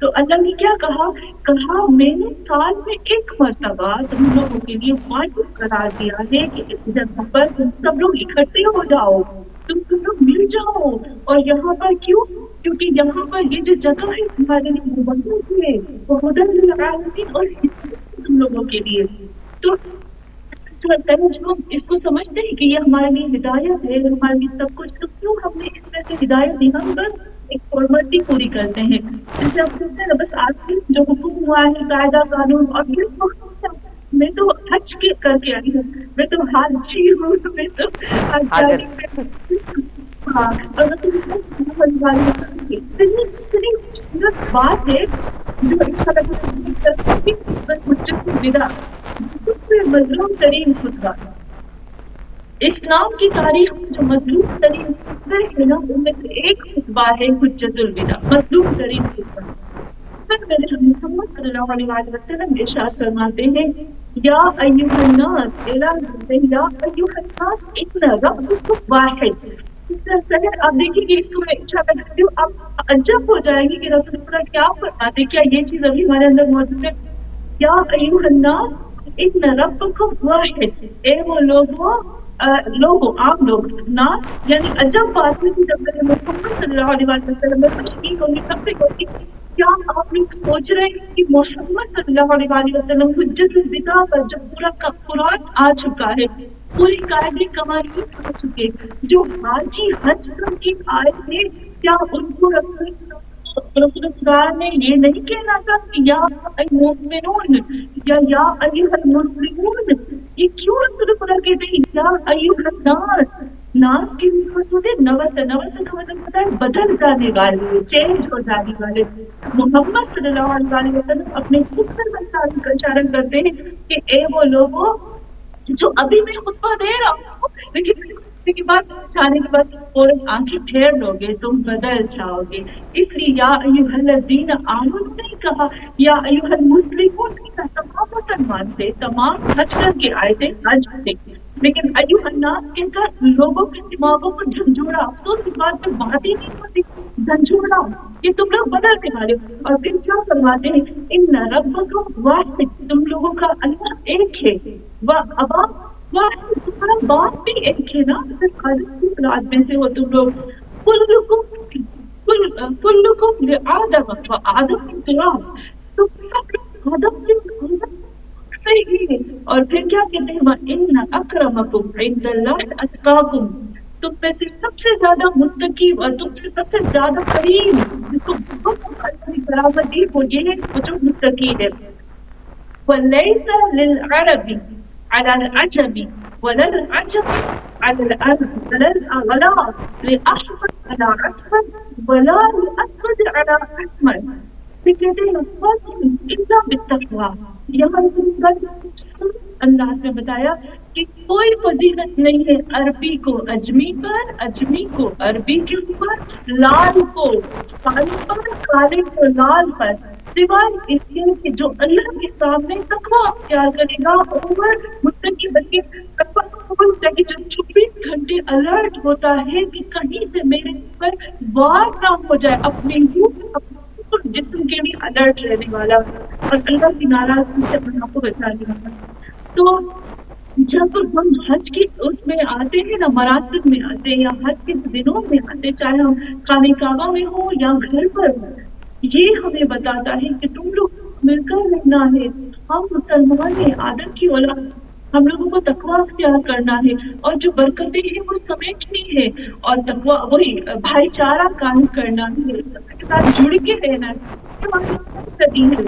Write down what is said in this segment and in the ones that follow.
تو اللہ نے کیا کہا؟ کہا میں نے سال میں ایک مرتبہ تم لوگوں کے لیے واجب قرار دیا ہے کہ اس جگہ پر تم سب لوگ اکٹھے ہو جاؤ، تم سب لوگ مل جاؤ. اور یہاں پر کیوں؟ کیونکہ یہاں پر یہ جو جگہ ہے تمہارے لیے مبارک ہے، وہ ہدی للعالمین اور ہدایت ہے تم لوگوں کے لیے. تو ہم اس کو سمجھتے ہیں کہ یہ ہمارے لیے ہدایت ہے، ہمارے لیے سب کچھ، تو کیوں ہم نے اس میں سے ہدایت دی؟ ہم بس ایک فارمیلٹی پوری کرتے ہیں. جیسے آپ کہتے ہیں نا، بس آج جو حکم ہوا ہے، قاعدہ قانون، اور پھر میں تو حج کر کے آئی ہوں، میں تو حاجی ہوں، میں تو حج حاضر. جانے میں. ہاں، اور رسول اللہ صلی اللہ علیہ وسلم کی اتنی خوبصورت بات ہے جو انشاءاللہ حجت الوداع، سب سے مظلوم ترین خطبہ. اسلام کی تاریخ میں جو مظلوم ترین خطبے ہیں نا، ان میں سے ایک خطبہ ہے حجت الوداع، مظلوم ترین خطبہ. محمد صلی اللہ علیہ وسلم ارشاد فرماتے ہیں، یا ایھا الناس، اعلان کرتے ہیں، یا ایھا الناس ان ربکم واحد. اس طرح آپ دیکھیں کہ اس کو میں انشاءاللہ کرتی ہوں، آپ عجب ہو جائیں گے کہ رسول اللہ کیا فرماتے ہیں، کیا یہ چیز ابھی ہمارے اندر موجود ہے؟ یا ایھا الناس ان ربکم واحد، اے وہ لوگوں آپ لوگ، ناس یعنی عجب بات ہے کہ جب میرے محمد صلی اللہ علیہ وسلم میں تشریح ہوگی، سب سے ہوگی، کیا آپ لوگ سوچ رہے ہیں کہ محمد صلی اللہ علیہ وسلم حجت الوداع پر جو پورا قرآن آ چکا ہے، پوری قاعدے قوانین آ چکے، جو حاجی حج کر کے آئے تھے، کیا ان کو رسول خدا نے یہ نہیں کہنا تھا کہ یا المؤمنون یا ایھا المسلمون؟ یہ کیوں رسول خدا کہتے ہیں یا ایھا الناس؟ ناس کے مقصود ہے نوس ہے، نوس کا مطلب ہوتا ہے بدل جانے والے، چینج ہو جانے والے. محمد صلی اللہ علیہ وسلم اپنے خود پر اشارہ کرتے ہیں کہ اے وہ لوگوں جو ابھی میں خطبہ دے رہا ہوں، لیکن بات جانے کے بعد فوراً آنکھیں پھیر لو گے، تم بدل جاؤ گے. اس لیے یا ایھا الذین آمنوا نہیں کہا، یا ایھا المسلمون نہیں کہا. تمام مسلمان تھے، تمام حج کر کے آئے تھے، حج تھے، لیکن ایھا الناس کے کر لوگوں کے دماغوں کو جھنجھوڑا. افسوس کی بات میں بات ہی نہیں ہوتی، جھنجھوڑا کہ تم لوگ بدل کے والے. اور پھر کیا فرماتے ہیں، ان ربکم واحد، تم لوگوں کا اللہ ایک ہے، ابا واحد، تمہارا باپ بھی ایک ہے نا. آدم کی اولاد میں سے ہو تم لوگ. کلکم لآدم وآدم من تراب، تم سب لوگ آدم سے ہی ہے. اور پھر کیا کہتے ہیں، وَإِنَّ أَكْرَمَكُمْ عِندَ اللَّهِ أَتْقَاكُمْ، تم میں سے سب سے زیادہ متقی اور تم سے سب سے زیادہ کریم، جس کو بہت برابر دی وہ یہ ہے، وہ جو متقی ہے. وَلَيْسَ لِلْعَرَبِ عَلَى الْعَجَمِ وَلَا الْعَجَمِ عَلَى الْعَرَبِ وَلَا لِأَحْمَرَ عَلَى أَسْوَدَ وَلَا لِأَسْوَدِ عَلَى أَحْمَرَ. پھر کہتے ہیں اِلَّا بِالتَّقْوَىٰ. یہاں رسول اللہ نے خوبصورت انداز میں بتایا کہ کوئی فضیلت نہیں ہے عربی کو اجمی پر، اجمی کو عربی کے اوپر، لال کو کالے پر، کالے کو لال پر، سوائے اس کے کہ جو اللہ کے سامنے تقویٰ اختیار کرے گا اور متقی بن کے تقویٰ کہ جو 24 گھنٹے الرٹ ہوتا ہے کہ کہیں سے میرے اوپر وار نہ ہو جائے، اپنے جسم کے لیے الرٹ رہنے والا اور اللہ کی ناراضگی سے اپنے آپ کو بچانے والا. تو جب ہم حج کے اس میں آتے ہیں نا، مراسم میں آتے ہیں یا حج کے دنوں میں آتے، چاہے ہم خانہ کعبہ میں ہو یا گھر پر ہو، یہ ہمیں بتاتا ہے کہ تم لوگ مل کر رہنا ہے. ہم مسلمان ہیں، آدم کی اولاد، ہم لوگوں کو تقویٰ اختیار کرنا ہے، اور جو برکتیں ہیں وہ سمیٹنی ہے، اور تقویٰ وہی بھائی چارہ قائم کرنا ہے، اس کے ساتھ جڑ کے رہنا ہے. یہ ہماری ہے.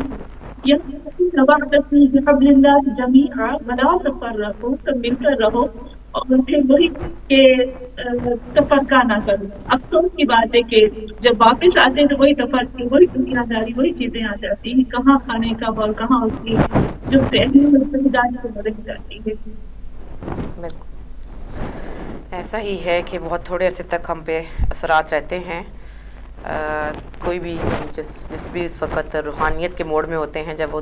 بحبل اللہ جمیعا ولا تفرقوا، سب مل کر رہو، اور پھر وہی کہ تفرقہ نہ کرو. افسوس کی بات ہے کہ جب واپس آتے ہیں تو وہی تفرقے، وہی دنیا داری، وہی چیزیں آ جاتی ہیں. کہاں کھانے کا اور کہاں اس کی جو پہلی مدد رہ جاتی ہے. بالکل ایسا ہی ہے کہ بہت تھوڑے عرصے تک ہم پہ اثرات رہتے ہیں. کوئی بھی جس بھی اس وقت روحانیت کے موڈ میں ہوتے ہیں، جب وہ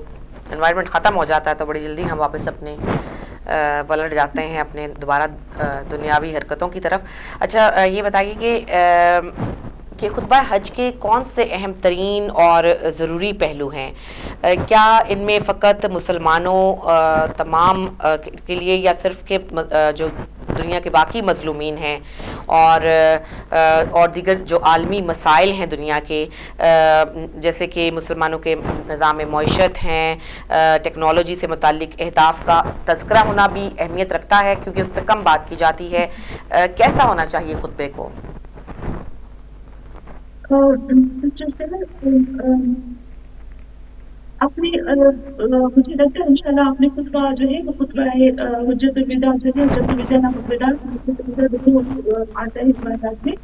انوائرمنٹ ختم ہو جاتا ہے تو بڑی جلدی ہم واپس اپنے پلٹ جاتے ہیں اپنے دوبارہ دنیاوی حرکتوں کی طرف. اچھا یہ بتائیے کہ کہ خطبہ حج کے کون سے اہم ترین اور ضروری پہلو ہیں؟ کیا ان میں فقط مسلمانوں تمام کے لیے یا صرف کہ جو دنیا کے باقی مظلومین ہیں اور دیگر جو عالمی مسائل ہیں دنیا کے، جیسے کہ مسلمانوں کے نظام معیشت ہیں، ٹیکنالوجی سے متعلق اہداف کا تذکرہ ہونا بھی اہمیت رکھتا ہے کیونکہ اس پہ کم بات کی جاتی ہے؟ کیسا ہونا چاہیے خطبے کو؟ سسٹر سے اپنی مجھے لگتا ہے انشاءاللہ اپنے خطبہ جو ہے وہ خطبہ حجت الوداع جو ہے حجت الوداع آتا ہے عبادات میں،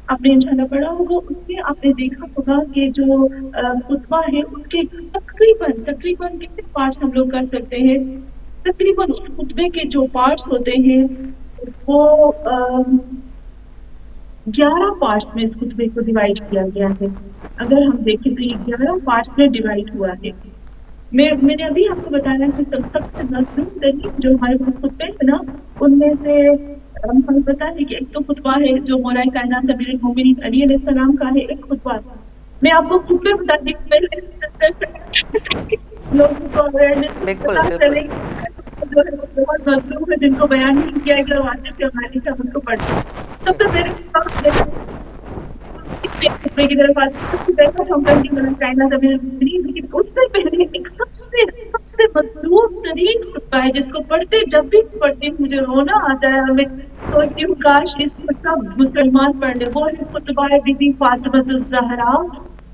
آپ نے انشاءاللہ پڑھا ہوگا، اس میں آپ نے دیکھا ہوگا کہ جو خطبہ ہے اس کے تقریباً کتنے پارٹس ہم لوگ کر سکتے ہیں؟ تقریباً اس خطبے کے جو پارٹس ہوتے ہیں وہ 11 پارٹس میں اس خطبے کو ڈیوائڈ کیا گیا ہے۔ اگر ہم دیکھیں تو یہ 11 پارٹس میں ڈیوائڈ ہوا ہے۔ میں نے ابھی آپ کو بتایا کہ سب سے مظلوم ترین جو ہمارے پاس خطبے ہیں نا، ان میں سے ہمیں پتا ہے کہ ایک تو خطبہ ہے جو مولا کائنات امیر المومنین علی علیہ السلام کا ہے، ایک خطبہ۔ میں آپ کو خطبے بتاتی ہوں، میرے سسٹر سے لوگوں کو اویئرنیس بہت مظلوم ہے جن کو بیان نہیں کیا گیا، واجب کے ہمارے کا ان کو پڑھنا۔ سب سے پہلے خطبے کی طرف آتے سب سے پہلے چونکن کی طرف کائنات امیر المومنین، لیکن اس سے پہلے ایک سب سے مظلوم ترین خطبہ ہے جس کو پڑھتے جب بھی پڑھتی ہوں مجھے رونا آتا ہے اور میں سوچتی ہوں کاش اس کو سب مسلمان پڑھ لیں۔ وہ ہے خطبہ بی بی فاطمہ الزہرا۔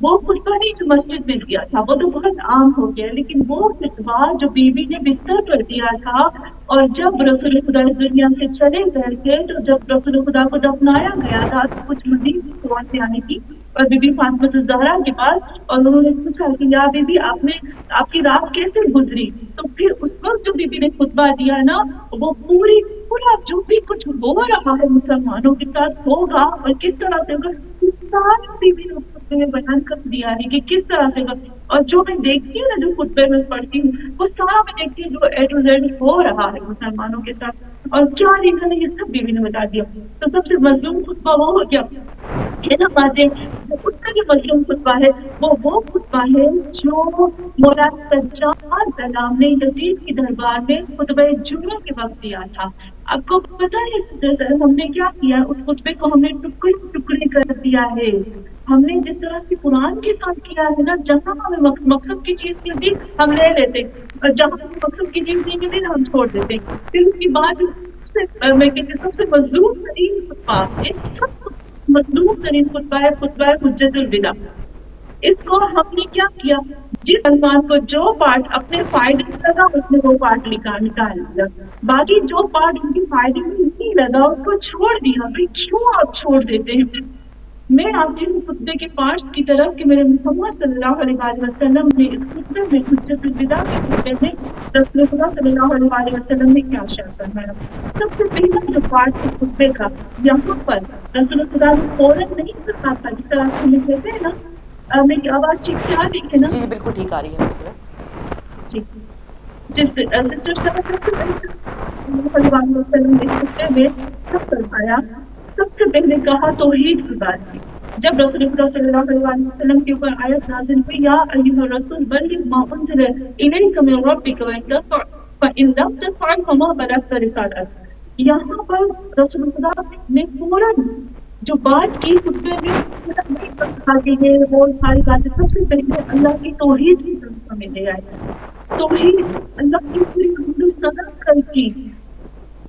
وہ خطبہ نہیں جو مسجد میں دیا تھا، وہ تو بہت عام ہو گیا، لیکن وہ خطبہ جو بی بی نے بستر پر دیا تھا اور جب رسول خدا اس دنیا سے چلے گئے تھے، تو جب رسول خدا کو دفنایا گیا تھا تو کچھ مزید سوال سے آنے کی اور بی بی فاطمہ الزہرا کے پاس، اور انہوں نے پوچھا کہ یا بی بی آپ کی رات کیسے گزری؟ تو پھر اس وقت جو بی بی نے خطبہ دیا نا، وہ پورا جو بھی کچھ ہو رہا ہے مسلمانوں کے ساتھ ہوگا اور کس طرح سے ہوگا، سارا بی بی نے اس خطبے میں بیان کر دیا ہے کہ کس طرح سے ہوگا۔ اور جو میں دیکھتی ہوں نا، جو خطبے میں پڑھتی ہوں، وہ سارا میں دیکھتی ہوں جو اے ٹو زیڈ ہو رہا ہے مسلمانوں کے ساتھ اور کیا ریزن ہے، یہ سب بی بی نے بتا دیا۔ تو سب سے مظلوم خطبہ وہ ہو گیا۔ یہ نا باتیں اس کا جو مظلوم خطبہ ہے وہ خطبہ ہے جو مولا سجاد سلام نے یزید کی دربار میں خطبہ جمعہ کے وقت دیا تھا۔ آپ کو پتا ہے ہم نے کیا کیا؟ اس خطبے کو ہم نے ٹکڑے کر دیا ہے۔ ہم نے جس طرح سے قرآن کے ساتھ کیا ہے نا، جہاں ہمیں مقصد کی چیز ملتی ہم لے لیتے اور جہاں ہمیں مقصد کی چیز نہیں ملتی ہم چھوڑ دیتے۔ پھر اس کے بعد جو میں کہتی ہوں سب سے مظلوم ترین خطبہ ہے، مظلوم ترین خطبہ ہے خطبہ حجت الوداع۔ اس کو ہم نے کیا کیا؟ جس مسلمان کو جو پارٹ اپنے فائدے میں لگا اس نے وہ پارٹ نکال دیا، باقی جو پارٹ ان کے فائدے میں نہیں لگا اس کو چھوڑ دیا۔ بھائی کیوں آپ چھوڑ دیتے ہیں؟ میں آتی ہوں خطبے کے پارٹس کی طرف کہ میرے محمد صلی اللہ علیہ وسلم نے اس خطبے میں حجت الوداع کے خطبے میں رسول خدا صلی اللہ علیہ وسلم نے کیا ارشاد فرمایا۔ سب سے پہلا جو پارٹ ہے خطبے کا، یہاں پر رسول خدا نے فوراً نہیں کرنا تھا، جس طرح سے ہمیں کہتے ہیں نا، میری آواز ٹھیک سے آ رہی ہے نا؟ جی بالکل ٹھیک آ رہی ہے مسئلہ جی۔ جس سسٹر صاحب سب سے پہلے علیہ وسلم نے اس خطبے میں سب فرمایا، سب سے پہلے کہا توحید کی بات کی۔ جب رسول خدا صلی اللہ علیہ وسلم کے اوپر آیت نازل ہوئی، یا ایھا الرسول بلغ ما انزل الیک من ربک فإن لم تفعل فما بلغت رسالته، یہاں پر رسول خدا نے فوراً جو بات کی خطبے میں وہ ساری باتیں سب سے پہلے اللہ کی توحید کی طرف ہمیں لے آئے۔ توحید اللہ کی پوری حمد و ثنا کر کی۔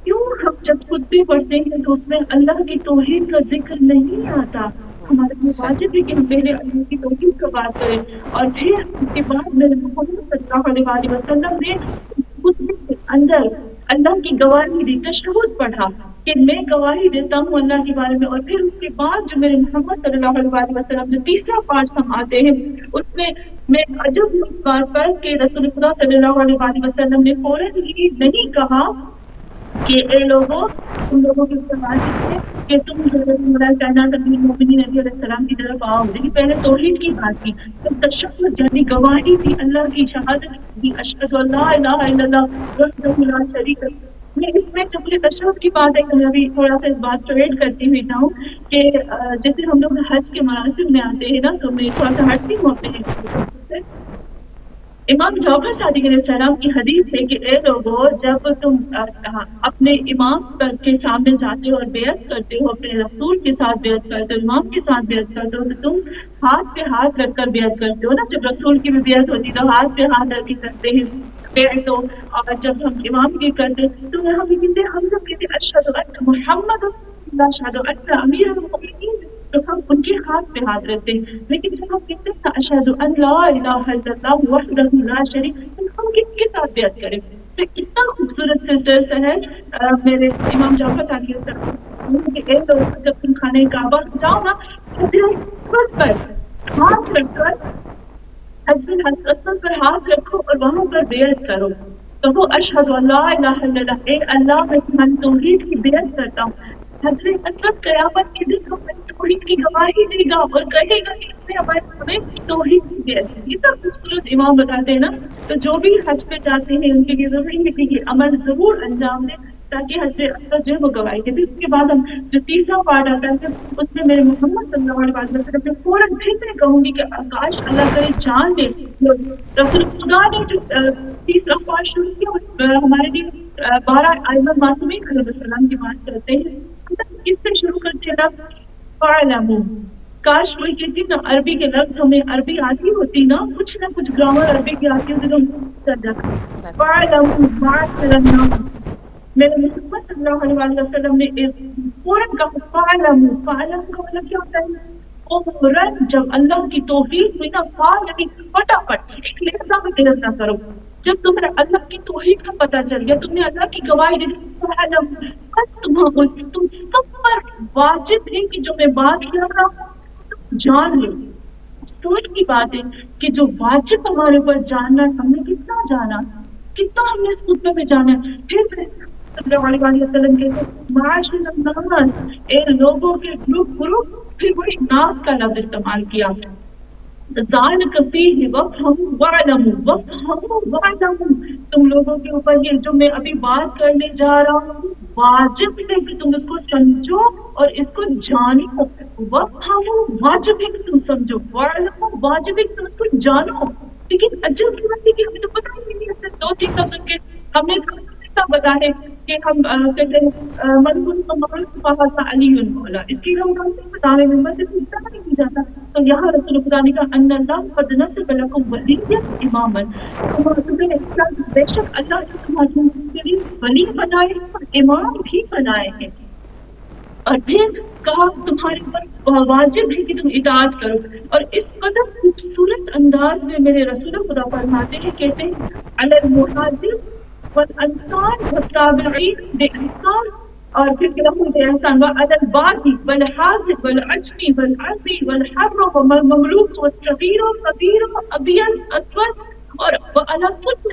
کیوں ہم جب خطبے پڑھتے ہیں تو اس میں اللہ کی توحید کا ذکر نہیں آتا؟ ہمارے لیے واجب ہے کہ ہم پہلے اللہ کی توحید کا بات کریں اور پھر اس کے بعد میرے محمد صلی اللہ علیہ وسلم نے خطبے کے اندر اللہ کی گواہی دی، تشہد پڑھا کہ میں گواہی دیتا ہوں اللہ کے بارے میں، اور پھر اس کے بعد جو میرے محمد صلی اللہ علیہ وسلم جو تیسرا پارٹ ہم آتے ہیں اس میں عجب ہوں اس بات پر کہ رسول خدا صلی اللہ علیہ وسلم نے فوراً یہ نہیں کہا کہ اے لوگوں، تم لوگوں کے اوپر واجب ہے کہ تم کائنات امیر المومنین علیہ السلام کی طرف آؤ، لیکن پہلے توحید کی بات کی، پھر تشہد یعنی گواہی تھی اللہ کی، شہادت دی اشہد ان لا الہ الا اللہ وحدہ لا شریک لہ، اس میں چونکہ تشہد کی بات ہے تو میں ابھی تھوڑا سا اس بات کو ایڈ کرتی ہوئی جاؤں کہ جیسے ہم لوگ حج کے مراسم میں آتے ہیں نا تو میں تھوڑا سا ہٹتی ہوں اپنے امام جعفر صادق علیہ السلام کی حدیث ہے کہ اے لوگو جب تم اپنے امام کے سامنے جاتے ہو اور بیعت کرتے ہو، اپنے رسول کے ساتھ بیعت کرتے ہو، امام کے ساتھ بیعت کرتے ہو، تو تم ہاتھ پہ ہاتھ رکھ کر بیعت کرتے ہو نا. جب رسول کی بھی بیعت ہوتی ہے تو ہاتھ پہ ہاتھ رکھ کے کرتے ہیں بیعت. اور جب ہم امام کی کرتے تو ہم کہتے ہم جب کہتے اشہد ان محمد رسول اللہ اشہد ان امیر المؤمنین تو ہم ان کے ہاتھ پہ ہاتھ رکھتے ہیں. لیکن جب ہم کہتے ہیں اشہد ان لا الہ الا اللہ وحدہ لا شریک تو ہم کس کے ساتھ بیعت کریں؟ تو اتنا خوبصورت سسٹرس ہے میرے امام جعفر صادق علیہ السلام کہ اے لوگ جب تم خانہ کعبہ جاؤ نا حجر پر ہاتھ رکھ کر حجر اسود پر ہاتھ رکھو اور وہاں پر بیعت کرو. تو وہ اشہد اللہ الہ الا اللہ اے اللہ میں تمہاری توحید کی بیعت کرتا ہوں. حجر اسود قیامت کے دن ہماری توحید کی گواہی دے گا اور کہے گا کہ اس نے ہمیں توحید کی بیعت کی. اتنا خوبصورت امام بتاتے ہیں نا. تو جو بھی حج پہ جاتے ہیں ان کے لیے ضروری ہے کہ یہ عمل ضرور انجام دیں تاکہ حج اسود جو ہے وہ گواہی دے. پھر اس کے بعد ہم جو تیسرا پارٹ آتا ہے اس میں میرے محمد صلی اللہ علیہ وسلم نے فوراً پھر میں کہوں گی کہ آکاش اللہ کرے جان لے رسول خدا نے جو تیسرا پارٹ شروع کیا ہمارے لیے 12 ائمہ معصومین علیہ السلام کی بات کرتے ہیں. کس سے شروع کرتے ہیں؟ لفظ فَاعْلَمُوا. کاش کوئی کہتی نا عربی کے لفظ ہمیں عربی آتی ہوتی نا کچھ نہ کچھ گرامر عربی کی آتی ہوتی تو چل جاتا. فَاعْلَمُوا مَعَشَرَ النَّاسِ میرے محمد صلی اللہ علیہ وسلم نے فوراً کہا فَاعْلَمُوا. فَاعْلَمُوا کا مطلب کیا ہوتا ہے؟ فوراً جب اللہ کی توحید ہوئی نا یعنی فٹافٹ ایک لہجہ میں دیر نہ کرو. جب تمہیں اللہ کی توحید کا پتہ چل گیا تم نے اللہ کی گواہی دی بس تم سب پر واجب ہے کہ جو میں بات کر رہا ہوں جان لو. افسوس کی بات ہے کہ جو واجب ہمارے اوپر جاننا ہم نے کتنا جانا کتنا ہم نے اس خطبے میں جانا. پھر صلی اللہ علیہ وسلم کہتے ہیں معاشر الناس اے لوگوں کے گروپ پھر وہی ناس کا لفظ استعمال کیا. ذالک فیہ وفہموا واعلموا. تم لوگوں کے اوپر یہ جو میں ابھی بات کرنے جا رہا ہوں واجب ہے کہ تم اس کو سمجھو اور اس کو جانو. وفہموا واجب ہے کہ تم سمجھو. واعلموا واجب ہے کہ تم اس کو جانو. لیکن عجب کی بات ہے کہ ہمیں تو پتہ ہی نہیں اس سے 2-3 لفظ کے ہم نے بتا ہے کہ ہم کہتے ہیں علی مولا اس کی ہم بتانے میں سے اتنا نہیں جاتا. تو یہاں رسول خدا نے کہا ان اللہ قد نصب لکم ولیا اماما. بے شک اللہ نے تمہارے لیے ولی بنائے اور امام بھی بنائے ہیں. اور پھر کہا تمہارے اوپر واجب ہے کہ تم اطاعت کرو. اور اس قدر خوبصورت انداز میں میرے رسول خدا فرماتے ہیں کہتے ہیں علی المہاجر والانصار والتابعین باحسان. اور پھر کہتے ہیں احسان وعلی البادی والحاضر والعجمی والعربی والحر والمملوک والصغیر والكبیر ابیض اسود اور وعلی كل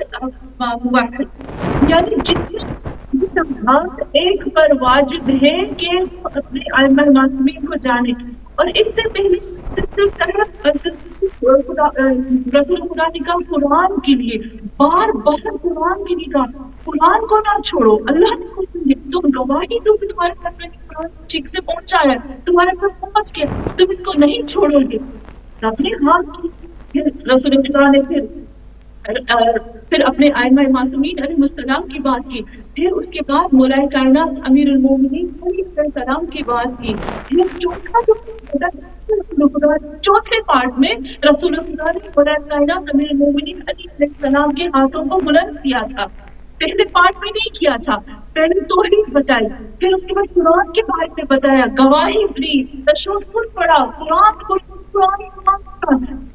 واحد. یعنی جتنے ایک پر واجب ہے کہ اپنے ائمہ معصومین کو جانے. اور اس سے پہلے سسٹر صاحب رسول خدا نے کہا قرآن کے لیے بار بار قرآن کے لیے کہا قرآن کو نہ چھوڑو. اللہ نے تم گواہی دو کہ تمہارے پاس میں قرآن ٹھیک سے پہنچا ہے تمہارے پاس پہنچ گیا تم اس کو نہیں چھوڑو گے. سب نے ہاتھ کی. رسول خدا نے پھر اپنے ائمہ معصومین علیہ السلام کی بات کی. پھر اس کے بعد مولا کائنات امیر المومنین علیہ السلام کی بات کی. پھر چوتھے پارٹ میں رسول خدا نے مولا کائنات امیر المومنین علیہ السلام کے ہاتھوں کو بلند کیا تھا. پہلے پارٹ میں نہیں کیا تھا. پہلے توحید بتائی پھر اس کے بعد قرآن کے بارے میں بتایا گواہی دی تشہد پڑھا قرآن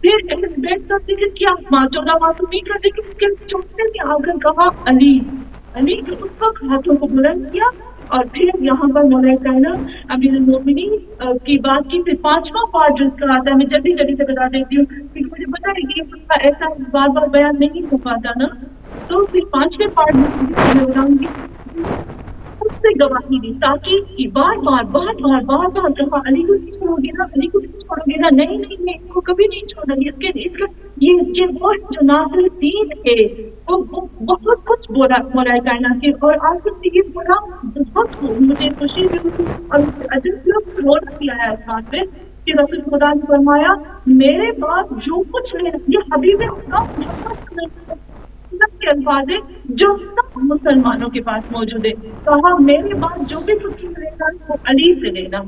پھر اہل بیت کا ذکر کیا 14 معصومین کا ذکر کیا. چوتھے میں آ کر کہا علی نے اس وقت ہاتھوں کو بلند کیا. اور پھر یہاں پر مولا کائنات امیر المومنین کی بات کی. پھر 5واں پارٹ جو اس کا آتا ہے میں جلدی سے بتا دیتی ہوں کیونکہ مجھے پتا ہے کہ ایسا بار بار بیان نہیں ہو پاتا نا. تو پھر 5ویں پارٹ میں بتاؤں گی سب سے گواہی دی تاکید کی بار بار کہا علی کو نہیں چھوڑو گے نا علی کو نہیں چھوڑو گے نا نہیں اس کو کبھی نہیں چھوڑنا. اس کا یہ وہ جو ناصر الدین ہے وہ بہت کچھ بولا مولا کائنات کی، اور آج تک یہ بڑا بہت مجھے خوشی بھی ہوئی اور عجب رونا بھی آیا اس بات پہ کہ رسول خدا نے فرمایا میرے بعد جو کچھ لینا، یہ حبیب خدا محمد صلی اللہ علیہ وسلم کے الفاظ ہیں جو سب مسلمانوں کے پاس موجود ہے، کہا میرے بعد جو بھی کچھ لینا وہ علی سے لینا۔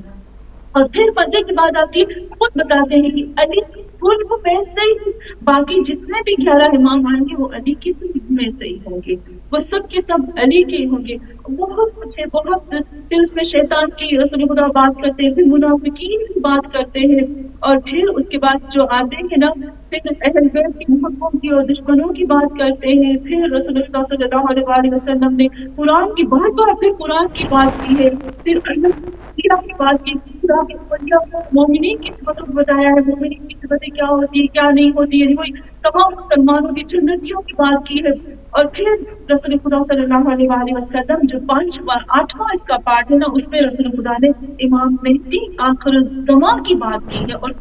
اور پھر مزے کی بات آتی ہے، خود بتاتے ہیں کہ علی کی صلب میں سے ہی باقی جتنے بھی 11 امام آئیں گے وہ علی کی صلب میں سے ہی ہوں گے، وہ سب کے سب علی کے ہی ہوں گے۔ بہت کچھ ہے، بہت پھر اس میں شیطان کی رسول خدا بات کرتے ہیں، پھر منافقین کی بات کرتے ہیں، اور پھر اس کے بعد جو آتے ہیں نا پھر اہل بیت کی محبوں کی اور دشمنوں کی بات کرتے ہیں۔ پھر رسول اللہ صلی اللہ علیہ وسلم نے قرآن کی بار بار پھر قرآن کی بات کی ہے، پھر اللہ کی بات کی، مومنین کی صفتوں کو بتایا ہے، مومنین کی صفتیں کیا ہوتی ہے کیا نہیں ہوتی ہے، وہی تمام مسلمانوں کی جنتیوں کی بات کی ہے۔ اور پھر رسول خدا صلی اللہ علیہ وسلم جو 8واں اس کا پارٹ ہے نا، اس میں رسول خدا نے امام مہدی آخر الزمان کی بات کی ہے اور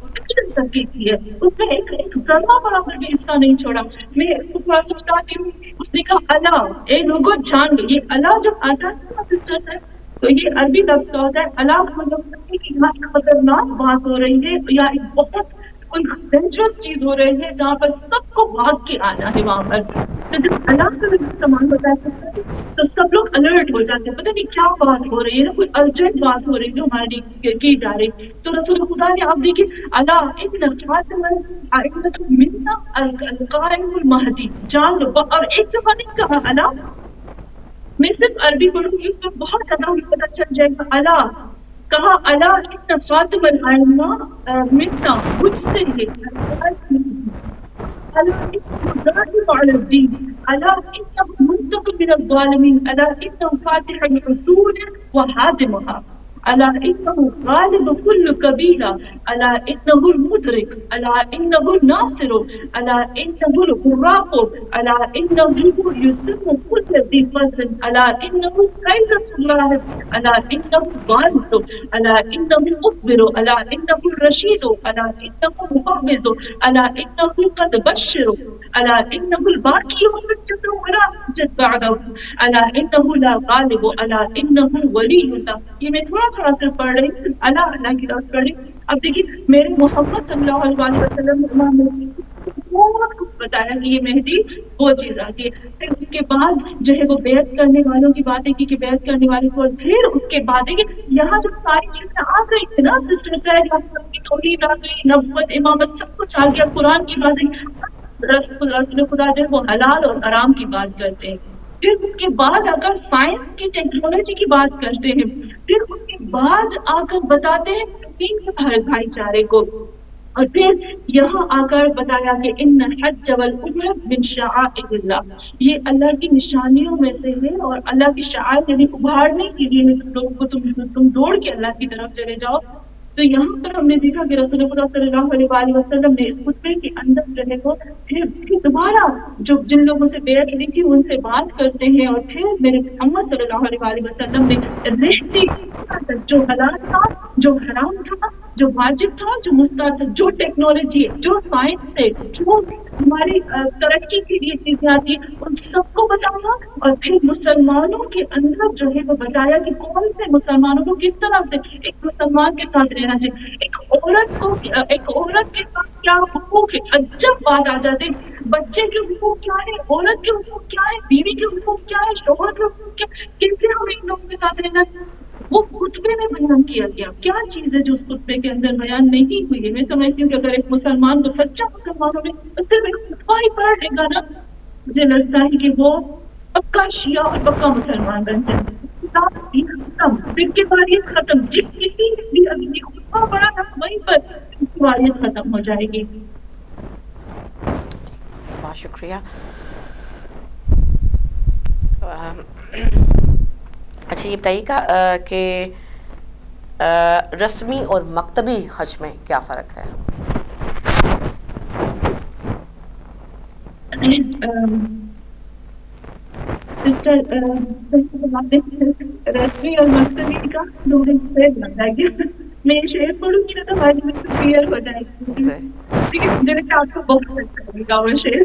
تک کی ہے، اس میں ایک ذرہ برابر بھی حصہ نہیں چھوڑا۔ میں تھوڑا سا بتاتی ہوں، اس نے کہا اللہ، اے لوگوں جان لو، یہ اللہ جب آتا ہے نا سسٹرس ہے تو یہ عربی لفظ کا ہوتا ہے اللہ کا مطلب ہے کہ یہاں ایک خطرناک بات ہو رہی ہے یا ایک بہت کوئی ڈینجرس چیز ہو رہی ہے جہاں پر سب کو بھاگ کے آنا ہے وہاں پر۔ تو جب اللہ کا استعمال ہوتا ہے تو سب لوگ الرٹ ہو جاتے ہیں، پتہ نہیں کیا بات ہو رہی ہے نا، کوئی ارجنٹ بات ہو رہی ہے جو ہمارے لیے کی جا رہی۔ تو رسول خدا نے آپ دیکھیے اللہ القائم المہدی جان لو، اور ایک دفعہ نہیں کہا اللہ، میں صرف عربی پڑھوں گی اس میں بہت زیادہ مجھے پتہ چل جائے گا۔ اللہ کہا اللہ اتنا فاطمہ العلمہ مٹنا مجھ سے ہے، اللہ اتنا على الدین، اللہ اتنا منتقم من الظالمین، اللہ اتنا فاتح العصور وحادمها، الا انه غالب كل قبيله، الا انه المدرك، الا انه الناصر، الا انه الغراق، الا انه يسلم كل ذي فضل، الا انه خيرة الله، الا انه الوارث، الا انه المصبر، الا انه الرشيد، الا انه المقبض، الا انه قد بشر، الا انه الباقي حجة ولا حجة بعده، الا انه لا غالب، الا انه ولي الله۔ یہ میں تھوڑا صرف پڑھ رہی، صرف اللہ کی لفظ پڑھ رہی۔ اب دیکھیے میرے محمد صلی اللہ علیہ وسلم نے بہت کچھ بتایا کہ یہ مہدی وہ چیز آتی ہے۔ پھر اس کے بعد جو ہے وہ بیعت کرنے والوں کی باتیں کی کہ بیعت کرنے والے کو، پھر اس کے بعد ہے کہ یہاں جو ساری چیزیں آ گئی تھی نا سسٹر صاحب کی توحید آ گئی، نبوت، امامت، سب کچھ آ گیا، قرآن کی باتیں، رسول خدا جو ہے وہ حلال اور حرام کی بات کرتے ہیں۔ پھر اس کے بعد اگر سائنس کی ٹیکنالوجی کی بات کرتے ہیں، پھر اس کے بعد آ کر بتاتے ہیں زمین کے بھائی چارے کو، اور پھر یہاں آ کر بتایا کہ ان الحج والعمرہ من شعائر اللہ، یہ اللہ کی نشانیوں میں سے ہے اور اللہ کی شعائر یعنی ابھارنے کے لیے تم لوگوں کو تم دوڑ کے اللہ کی طرف چلے جاؤ۔ تو یہاں پر ہم نے دیکھا کہ رسول اللہ صلی اللہ علیہ وسلم نے اس خطبے کے اندر جو ہے وہ پھر دوبارہ جو جن لوگوں سے بیعت لی تھی ان سے بات کرتے ہیں، اور پھر میرے محمد صلی اللہ علیہ وسلم نے رہتی جو حلال تھا، جو حرام تھا، جو واجب تھا، جو مستحب تھا، جو ٹیکنالوجی ہے، جو سائنس ہے، جو ہماری ترقی کے لیے چیزیں آتی ہیں، ان سب کو بتایا، اور پھر مسلمانوں کے اندر جو ہے وہ بتایا کہ کون سے مسلمانوں کو کس طرح سے ایک مسلمان کے ساتھ رہنا چاہیے، ایک عورت کے ساتھ کیا حقوق ہے۔ جب بات آ جاتے بچے کے حقوق کیا ہے، عورت کے حقوق کیا ہے، بیوی کے حقوق کیا ہے، شوہر کے حقوق کیا، کیسے ہم ان لوگوں کے ساتھ رہنا، وہ خطبے میں بیان کیا گیا۔ کیا چیز ہے جو اس خطبے کے اندر بیان نہیں ہوئی ہے؟ میں سمجھتی ہوں کہ اگر ایک مسلمان کو سچا مسلمان ہونے تو صرف ایک خطبہ ہی پڑھ لے گا نا، مجھے لگتا ہے کہ وہ پکا شیعہ اور پکا مسلمان بن جائے۔ ختم، پھر کی واریت ختم، جس کسی نے بھی ابھی یہ خطبہ پڑھا تھا وہیں پر واریت ختم ہو جائے گی۔ بہت شکریہ۔ اچھا یہ بتائیے گا کہ رسمی اور مکتبی حج میں کیا فرق ہے؟ رسمی اور مکتبی کا میں شعر پڑھوں گی نا تو ہماری کلیئر ہو جائے گی، مجھے آپ کو بہت اچھا لگے گا وہ شعر۔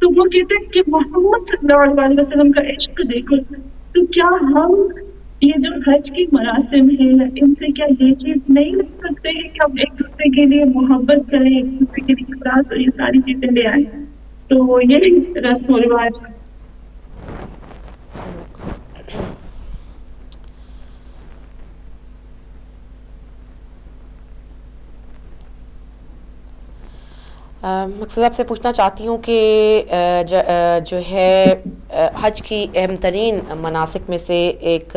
تو وہ کہتے ہیں کہ محمد صلی اللہ علیہ وسلم کا عشق دیکھو. تو کیا ہم یہ جو حج کی مراسم ہیں ان سے کیا یہ چیز نہیں لے سکتے ہیں کہ ہم ایک دوسرے کے لیے محبت کریں, ایک دوسرے کے لیے اخلاص اور یہ ساری چیزیں لے آئیں؟ تو یہ رسم و رواج. مقصد آپ سے پوچھنا چاہتی ہوں کہ جو ہے حج کی اہم ترین مناسک میں سے ایک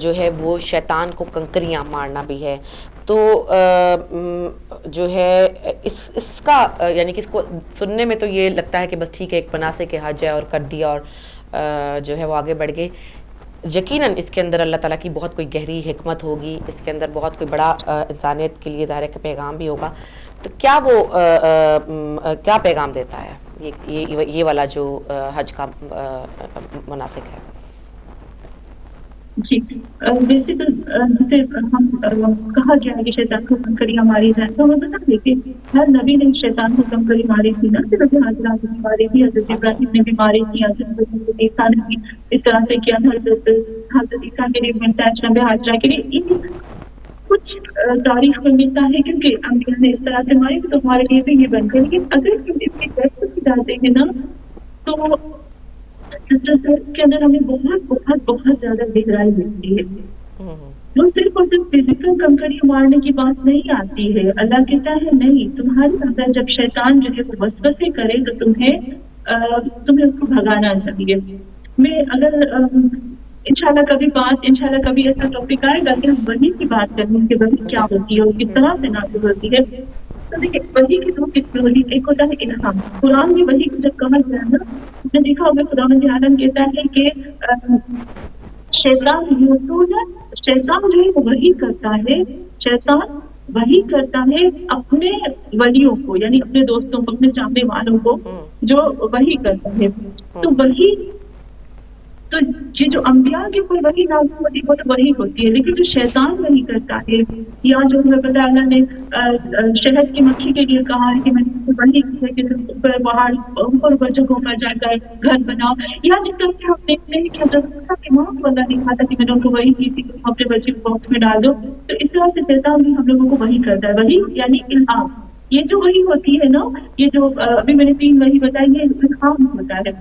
جو ہے وہ شیطان کو کنکریاں مارنا بھی ہے. تو جو ہے اس کا یعنی کہ اس کو سننے میں تو یہ لگتا ہے کہ بس ٹھیک ہے ایک مناسک حج ہے اور کر دیا اور جو ہے وہ آگے بڑھ گئے. یقیناً اس کے اندر اللہ تعالیٰ کی بہت کوئی گہری حکمت ہوگی, اس کے اندر بہت کوئی بڑا انسانیت کے لیے ظاہر کا پیغام بھی ہوگا. تو کیا وہ کیا پیغام دیتا ہے یہ والا جو حج کا مناسک ہے؟ جی بیسیکل جسے ہم کہا گیا ہے کہ شیطان کو کنکریاں ماری جائیں, تو ہمیں بتا دیں کہ ہر نبی نے شیطان کو کنکری ماری تھی نا. حضرت حاضرہ نے بھی ماری تھی, حضرت ابراہیم نے بھی ماری تھی, حضرت عیسیٰ نے بھی اس طرح سے کیا تھا. حضرت عیسیٰ کے لیے بنتا ہے شب حاضرہ کے لیے کچھ تعریف کو ملتا ہے کیونکہ انبیاء نے اس طرح سے ماری تو ہمارے لیے بھی یہ بن گئی. لیکن اگر ہم اس کی ڈیپتھ میں جاتے ہیں نا تو سسٹرز اس کے اندر ہمیں بہت بہت بہت زیادہ گہرائی ملتی ہے. وہ صرف اور صرف فزیکل کنکری مارنے کی بات نہیں آتی ہے. اللہ کہتا ہے نہیں, تمہارے اندر جب شیطان جو ہے وہ وسوسے کرے تو تمہیں اس کو بھگانا چاہیے. میں اگر انشاءاللہ کبھی ایسا ٹاپک آئے گا کہ ہم وحی کی بات کریں کہ وحی کیا ہوتی ہے اور کس طرح سے نازل ہوتی ہے. تو دیکھیں وحی کی دو قسمیں ہوتی ہیں. ایک ہوتا ہے الہام. قرآن میں وحی کو جب کہا گیا نا, نے دیکھا ہوگا خداوند عالم کہتا ہے کہ شیطان جو ہے وہ وحی کرتا ہے. شیطان وحی کرتا ہے اپنے ولیوں کو, یعنی اپنے دوستوں کو, اپنے چاہنے والوں کو جو وحی کرتا ہے. تو وحی تو یہ جو انبیاء کی کوئی وحی نازل ہوتی ہے وہ تو وحی ہوتی ہے, لیکن جو شیطان وحی کرتا ہے یا جو ہمیں پتہ اللہ نے شہد کی مکھی کے لیے کہا ہے کہ میں نے وحی کی ہے کہ تم پہاڑ اوپر جگہوں پر جا کر گھر بناؤ, یا جس طرح سے ہم دیکھتے ہیں کہ حضرت موسیٰ کی ماں کو اللہ نے کہا تھا کہ میں نے ان کو وحی کی تھی کہ تم اپنے بچے کو باکس میں ڈال دو. تو اس طرح سے شیطان بھی ہم لوگوں کو وحی کرتا ہے. وحی یعنی الہام. یہ جو وحی ہوتی ہے نا, یہ جو ابھی میں نے 3 وحی بتائی, یہ الہام ہوتا ہے.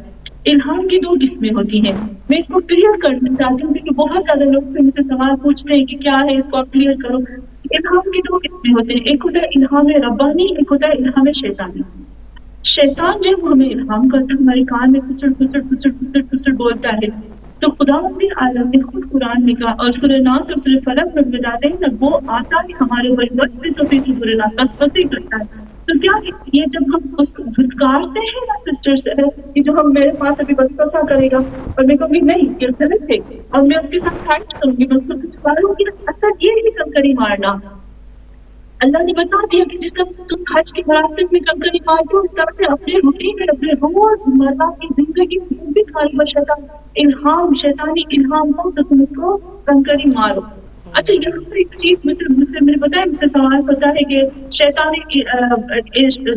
الہام کی 2 قسمیں ہوتی ہیں. میں اس کو کلیئر کرنا چاہتی ہوں کیونکہ بہت زیادہ لوگ مجھ سے سوال پوچھتے ہیں کہ کیا ہے, اس کو آپ کلیئر کرو. الہام کی 2 قسمیں ہوتے ہیں. ایک ہوتا ہے الہام ربانی, ایک ہوتا ہے الہام شیطانی. شیطان جو ہمیں الہام کرتا ہے, ہمارے کان میں پھسڑ بولتا ہے. تو خداوند عالم نے خود قرآن میں کہا, اور سورہ ناس اور سورہ فلق میں بتاتے ہیں نا, وہ آتا ہے ہمارے اوپر وسوسے سورہ ناس وسوسے کرتا ہے. تو کیا یہ جب ہم اس کو دھتکارتے ہیں نا سسٹرز, کہ جو ہم میرے پاس ابھی وسوسہ کرے گا اور میں کہوں گی نہیں یہ غلط ہے اور میں اس کے ساتھ فائٹ کروں گی, میں اس کو دھتکاروں گی, اصل یہ ہے کنکری مارنا. اللہ نے بتا دیا کہ جس طرح سے تم حج کے مراسم میں کنکری مارتے ہو, اس طرح سے اپنے روٹین میں, اپنے روزمرہ کی زندگی میں جب بھی تمہارے پاس شیطانی الہام ہو تو تم اس کو کنکری مارو. اچھا یہاں پر ایک چیز مجھ سے میں نے بتایا, مجھ سے سوال ہوتا ہے کہ شیطانی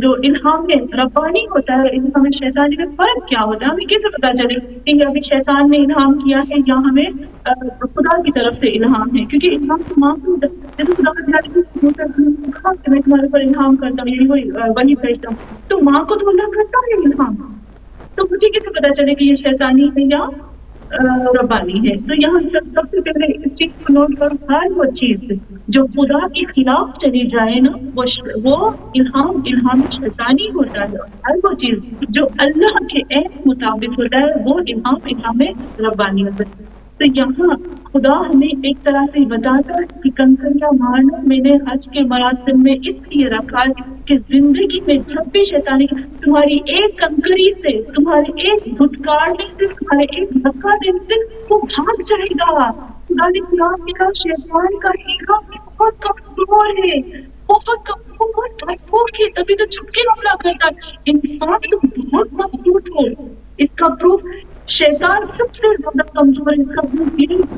جو الہام ہے ربانی ہوتا ہے, الہام شیطانی میں فرق کیا ہوتا ہے؟ ہمیں کیسے پتا چلے کہ یہ ابھی شیطان نے الہام کیا ہے یا ہمیں خدا کی طرف سے الہام ہے؟ کیونکہ الہام تو ماں کو, جیسے خدا کہا کہ میں تمہارے پر الہام کرتا ہوں, یہی وہی بھیجتا ہوں, تو ماں کو تو اللہ کرتا ہے الہام. تو مجھے کیسے پتا چلے کہ یہ شیطانی ہے یا ربانی ہے؟ تو یہاں سب سے پہلے اس چیز کو نوٹ کرو, ہر وہ چیز جو خدا کے خلاف چلی جائے نا وہ الہام شیطانی ہوتا ہے. ہر وہ چیز جو اللہ کے عین مطابق ہوتا ہے وہ الہام ربانی ہوتا ہے. تو یہاں خدا ہمیں ایک طرح سے بتاتا ہے کہ کنکریاں مارنا میں نے حج کے مراسم میں اس لیے رکھا کہ زندگی میں جب بھی شیطانی تمہاری ایک کنکری سے, تمہارے ایک دھتکارنے سے, تمہارے ایک دھکا دینے سے وہ بھاگ جائے گا. خدا نے قرآن میں کہا شیطان کا ہیرا بہت کمزور ہے, بہت کمزور, بہت ڈرپوک ہے, تبھی تو چھپ کے حملہ کرتا ہے. انسان تو بہت مضبوط ہے. اس کا پروف شیطان سب سے زیادہ کمزور ہے.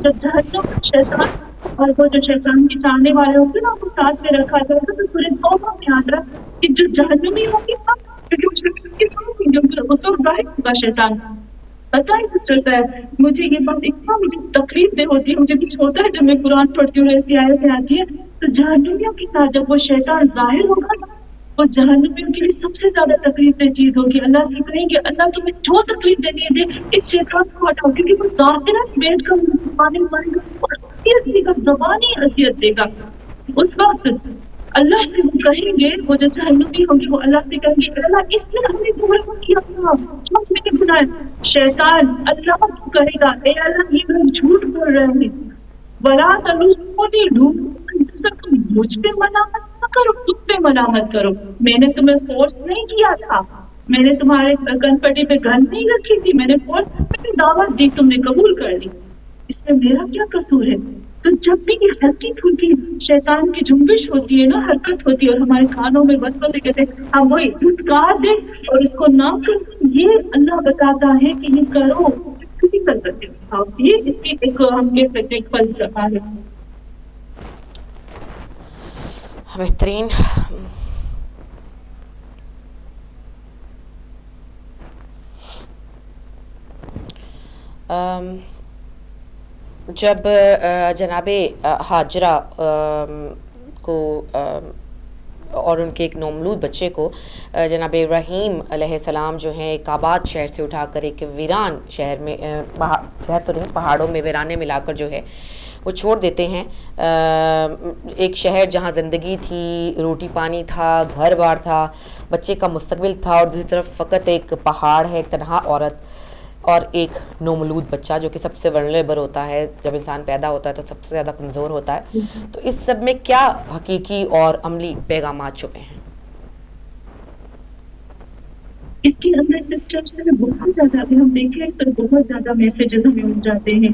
جب جہنم میں شیطان اور وہ جو شیطان کے چاہنے والے ہوتے نا وہ ساتھ میں رکھا جائے تو پورے قوموں میں یاد رکھ کہ جو جہنمی ہوگی نا, کیونکہ وہ شیطان کے ساتھ ہی گے اس وقت ظاہر ہوگا شیطان. پتہ ہے سسٹر صاحب مجھے یہ بات اتنا مجھے تکلیف دہ ہوتی ہے, مجھے کچھ ہوتا ہے جب میں قرآن پڑھتی ہوں ایسی آیتیں آتی ہے تو جہنمیوں کے ساتھ جب وہ شیطان ظاہر ہوگا وہ جہنمیوں کے لیے سب سے زیادہ تکلیف دہ چیز ہوگی. اللہ سے کہیں گے اللہ تمہیں جو تکلیف دینی ہے دے, اس شیطان کو ہٹاؤ, کیونکہ وہ ظاہراً بیٹھ کر پانی مارے گا اور اذیت دے گا, زبانی اذیت دے گا. اس وقت اللہ سے وہ کہیں گے, وہ جو جہنمی ہوں گے وہ اللہ سے کہیں گے اللہ اس نے ہمیں گمراہ کیا تھا, جو میں نے بنایا. شیطان اللہ کو کہے گا اے اللہ یہ لوگ جھوٹ بول رہے ہیں, ولا تلومونی تم مجھ پہ ملامت نہ کرو, خود پہ ملامت کرو, میں نے تمہیں فورس نہیں کیا تھا, میں نے تمہارے گن پٹی پہ گن نہیں رکھی تھی, میں نے فورس میں دعوت دی, تم نے قبول کر لی, اس میں میرا کیا قصور ہے. تو جب بھی یہ ہلکی پھلکی شیطان کی جنبش ہوتی ہے نا, حرکت ہوتی ہے اور ہمارے کانوں میں وسوسے کہتے ہیں ہم وہی دھتکار دیں اور اس کو نہ کریں, یہ اللہ بتاتا ہے کہ یہ کرو, کسی طرح کرتے ہو. یہ اس کی ایک ہم کہہ سکتے ایک فلسفہ ہے. بہترین. جب جناب ہاجرہ کو اور ان کے ایک نومولود بچے کو جناب ابراہیم علیہ السلام جو ہیں ایک آباد شہر سے اٹھا کر ایک ویران شہر میں, شہر تو نہیں پہاڑوں میں ویرانے میں لا کر جو ہے وہ چھوڑ دیتے ہیں. ایک شہر جہاں زندگی تھی, روٹی پانی تھا, گھر بار تھا, بچے کا مستقبل تھا, اور دوسری طرف فقط ایک پہاڑ ہے, ایک تنہا عورت اور ایک نومولود بچہ جو کہ سب سے ولنریبل ہوتا ہے. جب انسان پیدا ہوتا ہے تو سب سے زیادہ کمزور ہوتا ہے. تو اس سب میں کیا حقیقی اور عملی پیغامات چھپے ہیں؟ اس کے اندر سسٹر سے بہت زیادہ, اگر ہم دیکھیں تو بہت زیادہ میسیجز ہمیں مل جاتے ہیں.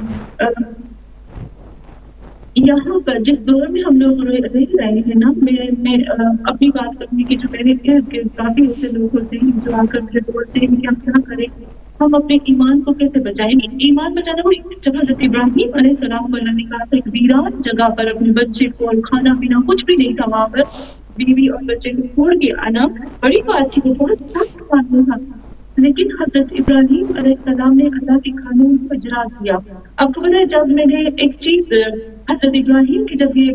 یہاں پر جس دور میں ہم لوگ رہ رہے ہیں نا, میں اپنی بات کرنے کی جو میرے کافی ایسے لوگ ہوتے ہیں جو آ کر مجھے بولتے ہیں کہ ہم کیا کریں, ہم اپنے ایمان کو کیسے بچائیں گے. ایمان بچانا وہ جب حضرت ابراہیم علیہ السلام کو اللہ نے کہا تھا ایک ویران جگہ پر اپنے بچے کو, اور کھانا پینا کچھ بھی نہیں تھا وہاں پر, بیوی اور بچے کو چھوڑ کے آنا بڑی بات تھی, وہ بہت سخت قانون تھا. لیکن حضرت ابراہیم علیہ السلام نے اللہ کے قانون کو اجرا کیا. آپ کو پتہ ہے جب میں نے ایک چیز حضرت ابراہیم کی جب یہ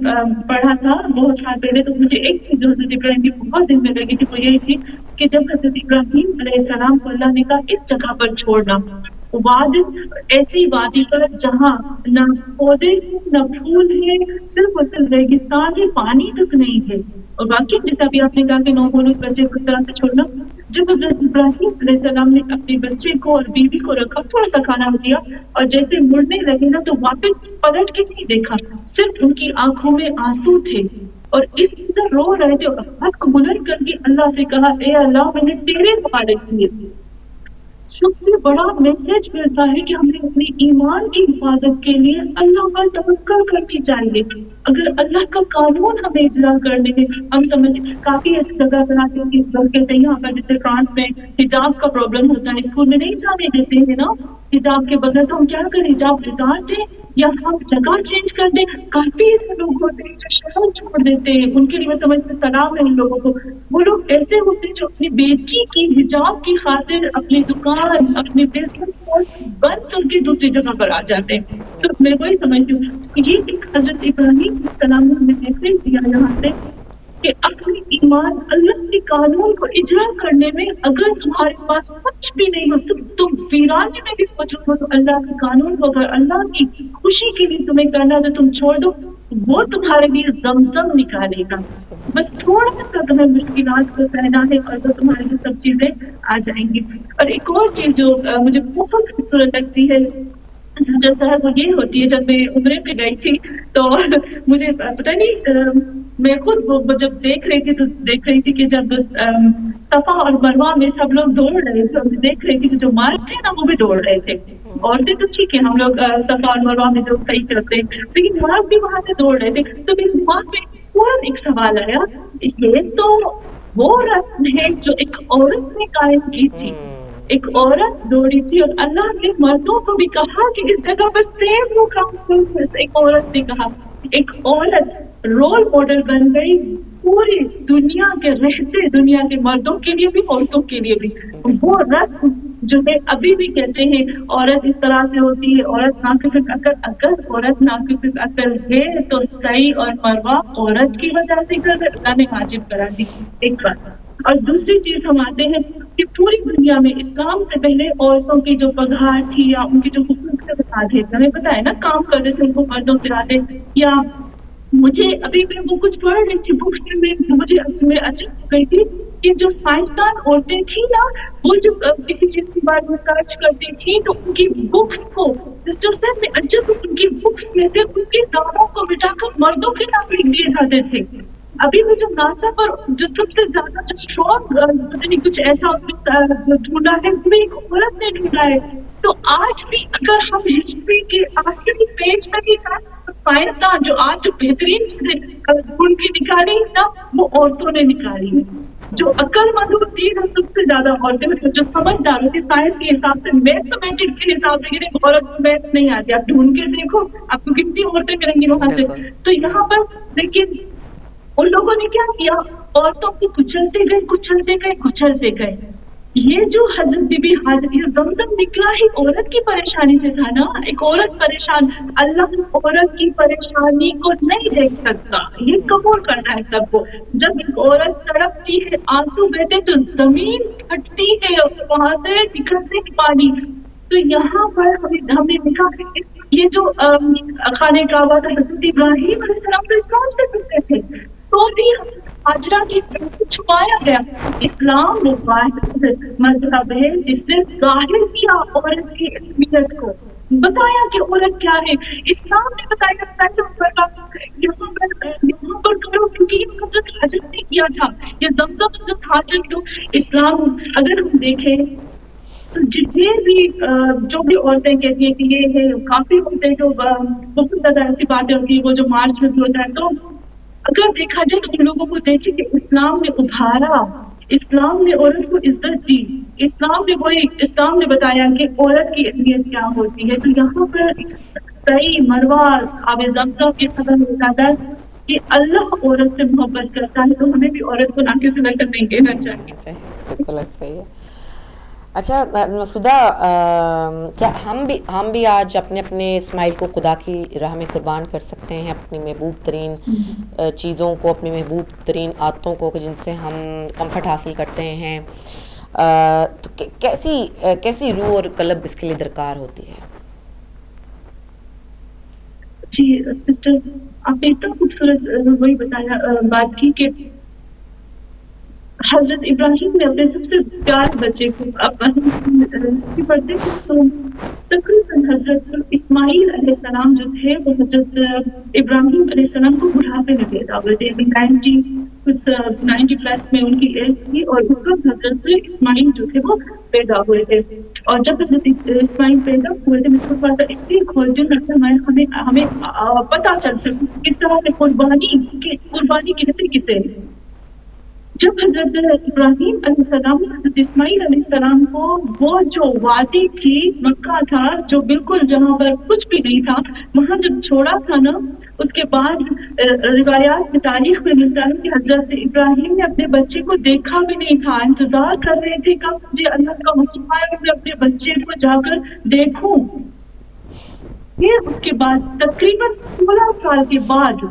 پڑھا تھا بہت سال پہلے, تو مجھے ایک چیز جو حضرت ابراہیم کی بہت دل میں لگی تھی وہ یہی تھی کہ جب حضرت ابراہیم علیہ السلام کو اللہ نے کہا اس جگہ پر چھوڑنا, وادی ایسی وادی پر جہاں نہ پودے نہ پھول ہے, صرف اور صرف ریگستان ہے, پانی تک نہیں ہے. اور واقعی جیسا بھی آپ نے کہا کہ نومولود بچے کو اس طرح سے چھوڑنا, جب حضرت ابراہیم علیہ السلام نے اپنے بچے کو اور بیوی کو رکھا, تھوڑا سا کھانا دیا اور جیسے مڑنے لگے نا تو واپس پلٹ کے نہیں دیکھا, صرف ان کی آنکھوں میں آنسو تھے اور اس طرح رو رہے تھے, اور ہاتھ کو بلند کر کے اللہ سے کہا اے اللہ میں نے تیرے حوالے کیے. سب سے بڑا میسج ملتا ہے کہ ہمیں اپنے ایمان کی حفاظت کے لیے اللہ پر توکل کرنی چاہیے. اگر اللہ کا قانون ہمیں اجرا کرنے میں ہم سمجھ کافی ایسی جگہ بناتے ہیں کہ لوگ کہتے ہیں یہاں پر جیسے فرانس میں حجاب کا پرابلم ہوتا ہے, اسکول میں نہیں جانے دیتے ہیں نا حجاب کے بغیر, تو ہم کیا کریں, حجاب اتار دیں یا ہم جگہ چینج کر دیں. کافی ایسے لوگ ہوتے ہیں جو شہر چھوڑ دیتے ہیں, ان کے لیے میں سمجھتے سلام ہے ان لوگوں کو. وہ لوگ ایسے ہوتے ہیں جو اپنی بیٹی کی حجاب کی خاطر اپنی دکان اپنے بزنس بند کر کے دوسری جگہ پر آ جاتے ہیں. تو میں وہی سمجھتی ہوں کہ یہ ایک حضرت ابراہیم علیہ السلام نے ہمیں میسج دیا یہاں سے کہ اپنی ایمان اللہ کے قانون کو اجرا کرنے میں اگر تمہارے پاس کچھ بھی نہیں ہو, صرف تم ویرانے میں بھی موجود ہو, تو اللہ کے قانون کو اگر اللہ کی خوشی کے لیے تمہیں کرنا تو تم چھوڑ دو, وہ تمہارے لیے زمزم نکالے گا. بس تھوڑا سا تمہیں مشکلات کو سہنا ہے اور تو تمہارے لیے سب چیزیں آ جائیں گی. اور ایک اور چیز جو مجھے بہت خوبصورت لگتی ہے سجا صاحب, وہ یہ ہوتی ہے جب میں عمرے پہ گئی تھی تو مجھے پتہ نہیں, میں خود جب دیکھ رہی تھی تو دیکھ رہی تھی کہ جب صفا اور مروہ میں سب لوگ دوڑ رہے تھے, میں دیکھ رہی تھی کہ جو مرد تھے نا وہ بھی دوڑ رہے تھے. عورتیں تو ٹھیک ہے ہم لوگ صفا اور مروہ میں جو صحیح کرتے ہیں, لیکن مرد بھی وہاں سے دوڑ رہے تھے. تو میرے دماغ میں فوراً ایک سوال آیا, یہ تو وہ رسم ہے جو ایک عورت نے قائم کی تھی, ایک عورت دوڑی تھی اور اللہ نے مردوں کو بھی کہا کہ اس جگہ پر سیم وہ کام کرو. ایک عورت نے کہا, ایک عورت رول ماڈل بن گئی پوری دنیا کے رہتے دنیا کے مردوں کے لیے بھی عورتوں کے لیے بھی. وہ رسم جو ہے ابھی بھی کہتے ہیں عورت اس طرح سے ہوتی ہے، عورت ناقص العقل، اگر عورت ناقص العقل ہے تو صحیح اور مروا عورت کی وجہ سے کر اللہ نے واجب کرا دی، ایک بات۔ اور دوسری چیز ہم آتے ہیں کہ پوری دنیا میں اسلام سے پہلے عورتوں کی جو پگہار تھی یا ان کے جو حقوق سے بتا تھے، ہمیں پتا ہے نا، کام کرتے تھے ان کو مردوں سے آتے، یا مجھے ابھی میں وہ کچھ پڑھ رہی تھی بکس میں، مجھے اچھا ہو گئی تھی کہ جو سائنسدان عورتیں تھیں نا، وہ جب کسی چیز کے بارے میں سرچ کرتی تھی تو ان کی بکس کو سسٹر صاحب میں عجب، ان کی بکس میں سے ان کے ناموں کو مٹا کر مردوں کے نام لکھ دیے جاتے تھے۔ ابھی بھی جو ناسا پر جو سب سے زیادہ جو اسٹرانگ کچھ ایسا اس نے ڈھونڈا ہے، وہ ایک عورت نے ڈھونڈا ہے۔ تو آج بھی اگر ہم ہسٹری کے آج کے بھی پیج میں بھی جائیں تو سائنسدان جو آج جو بہترین چیزیں ڈھونڈ کے نکالی نا، وہ عورتوں نے نکالی ہے۔ جو عقل مند ہوتی ہے سب سے زیادہ عورتیں، مطلب جو سمجھدار ہوتی ہے سائنس کے حساب سے، میتھمیٹک کے حساب سے، کہ عورت کو میتھس نہیں آتی، آپ ڈھونڈ کے دیکھو آپ کو کتنی عورتیں ملیں گی وہاں سے۔ تو یہاں پر لیکن ان لوگوں نے کیا کیا، عورتوں کو کچلتے گئے کچلتے گئے کچلتے گئے۔ یہ جو حضرت بی بی حاجر، یہ زمزم نکلا ہی عورت کی پریشانی سے تھا نا، ایک عورت پریشان، اللہ عورت کی پریشانی کو نہیں دیکھ سکتا، یہ قبول کرنا ہے سب کو۔ جب ایک عورت تڑپتی ہے، آنسو بہتے تو زمین پھٹتی ہے اور وہاں سے نکلتے ہیں پانی۔ تو یہاں پر ہم نے دیکھا یہ جو خانہ کعبہ تھا، حضرت ابراہیم علیہ السلام تو اسلام سے پڑھتے تھے، تو بھی حضرت حاجرہ کی اس طرح سے چھپایا گیا۔ اسلام وہ واحد مذہب ہے جس نے ظاہر کیا عورت کی اہمیت کو، بتایا کہ عورت کیا ہے۔ اسلام نے بتایا یہاں پر کرو، کیونکہ یہ حضرت حاجر نے کیا تھا، یہ زمزم حضرت حاجر تو اسلام۔ اگر ہم دیکھیں تو جتنے بھی جو بھی عورتیں کہتی ہیں کہ یہ ہے، کافی ہوتے ہیں جو بہت زیادہ ایسی باتیں ہوتی ہیں وہ جو مارچ میں بھی ہوتا ہے، تو اگر دیکھا جائے تو ان لوگوں کو دیکھیں کہ اسلام نے ابھارا، اسلام نے عورت کو عزت دی، اسلام نے بتایا کہ عورت کی اہمیت کیا ہوتی ہے۔ تو یہاں پر صحیح مروا آب زمزم کی خبر بتاتا ہے کہ اللہ عورت سے محبت کرتا ہے، تو ہمیں بھی عورت کو ناقص العقل نہیں کہنا چاہیے۔ بالکل صحیح ہے۔ اچھا مسعودہ، کیا ہم بھی آج اپنے اسماعیل کو خدا کی راہ میں قربان کر سکتے ہیں، اپنی محبوب ترین چیزوں کو، اپنی محبوب ترین عادتوں کو جن سے ہم کمفرٹ حاصل کرتے ہیں، تو کیسی روح اور قلب اس کے لیے درکار ہوتی ہے؟ جی سسٹر، آپ نے اتنا خوبصورت وہی بتایا بات کی کہ حضرت ابراہیم نے اپنے سب سے پیارے بچے کو پڑھتے تھے، تو تقریباً حضرت اسماعیل علیہ السلام جو تھے وہ حضرت ابراہیم علیہ السلام کو بڑھاپے میں پیدا ہوئے تھے، 90 پلس میں ان کی ایج تھی، اور اس وقت حضرت اسماعیل جو تھے وہ پیدا ہوئے تھے۔ اور جب حضرت اسماعیل پیدا ہوئے تھے، میں تھوڑا سا اس لیے کھولتی ہوں ہمیں پتہ چل سکے کس طرح سے قربانی کہتے کسے۔ جب حضرت ابراہیم علیہ السلام حضرت اسماعیل علیہ السلام کو وہ جو وادی تھی مکہ تھا، جو بالکل جہاں پر کچھ بھی نہیں تھا، وہاں جب چھوڑا تھا نا، اس کے بعد روایات میں تاریخ میں ملتا ہے کہ حضرت ابراہیم نے اپنے بچے کو دیکھا بھی نہیں تھا، انتظار کر رہے تھے کب مجھے اللہ کا حکم آئے میں اپنے بچے کو جا کر دیکھوں۔ پھر اس کے بعد تقریباً 16 سال کے بعد،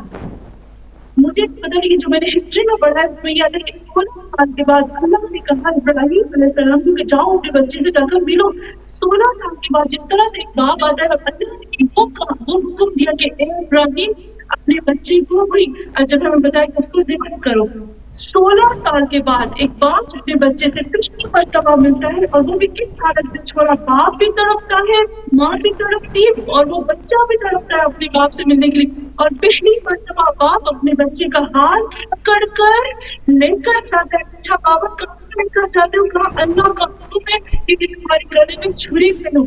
مجھے پتہ نہیں کہ جو میں نے ہسٹری میں پڑھا ہے اس میں یہ آتا ہے کہ 16 سال کے بعد اللہ نے کہا ابراہیم علیہ السلام کو کہ جاؤ اپنے بچے سے جا کر ملو۔ 16 سال کے بعد جس طرح سے ایک باپ آتا ہے، اللہ نے وہ حکم دیا کہ اے ابراہیم اپنے بچے کو وہی جب ہمیں بتایا کہ اس کو ذبح کرو۔ 16 سال کے بعد ایک باپ اپنے بچے سے پچھلی مرتبہ ملتا ہے، اور وہ بھی کس حالت میں چھوڑا، باپ بھی تڑپتا ہے، ماں بھی تڑپتی ہے، اور وہ بچہ بھی تڑپتا ہے اپنے باپ سے ملنے کے لیے۔ اور پچھلی مرتبہ باپ اپنے بچے کا ہاتھ پکڑ کر لے کر جاتا ہے، اچھا بابا کہاں لے کر جاتے ہو، کہا اللہ کا حکم ہے کہ تمہارے گلے میں چھری پہنو۔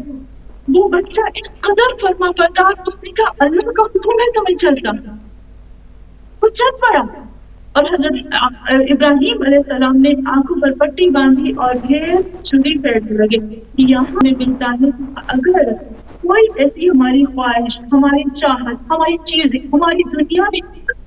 وہ بچہ اس قدر فرما بردار، اس نے کہا اللہ کا حکم ہے تو میں چلتا، وہ چل پڑا۔ اور حضرت ابراہیم علیہ السلام نے آنکھوں پر پٹی باندھی اور پھر چھری پھیرنے لگے۔ یہاں ہمیں ملتا ہے اگر کوئی ایسی ہماری خواہش، ہماری چاہت، ہماری چیزیں، ہماری دنیا میں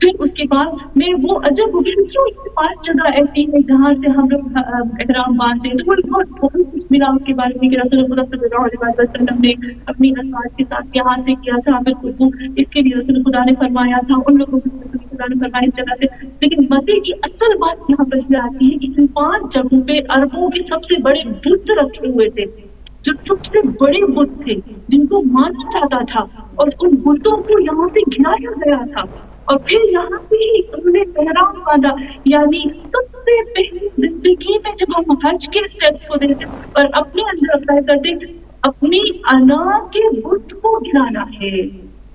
پھر اس کے بعد میں وہ عجب ہو گئی کیوں یہ 5 جگہ ایسی ہے جہاں سے ہم لوگ احرام باندھتے ہیں. تو مجھے بہت کچھ ملا اس کے بارے میں کہ رسول خدا صلی اللہ علیہ وسلم نے اپنی ازواج کے ساتھ یہاں سے کیا تھا. بالکل اس کے لیے رسول خدا نے فرمایا تھا, ان لوگوں کو رسول خدا نے فرمایا اس جگہ سے. لیکن مزے کی اصل بات یہاں پر یہ آتی ہے کہ ان 5 جگہوں پہ عربوں کے سب سے بڑے بت رکھے ہوئے تھے, جو سب سے بڑے بت تھے جن کو مانا جاتا تھا, اور ان بتوں کو یہاں سے گرایا گیا تھا. اور پھر یہاں سے ہی انہوں نے احرام باندھا. یعنی سب سے پہلی زندگی میں جب ہم حج کے اسٹیپس کو دیکھتے اور اپنے اندر اپلائی کرتے, اپنی انا کے بت کو گرانا ہے.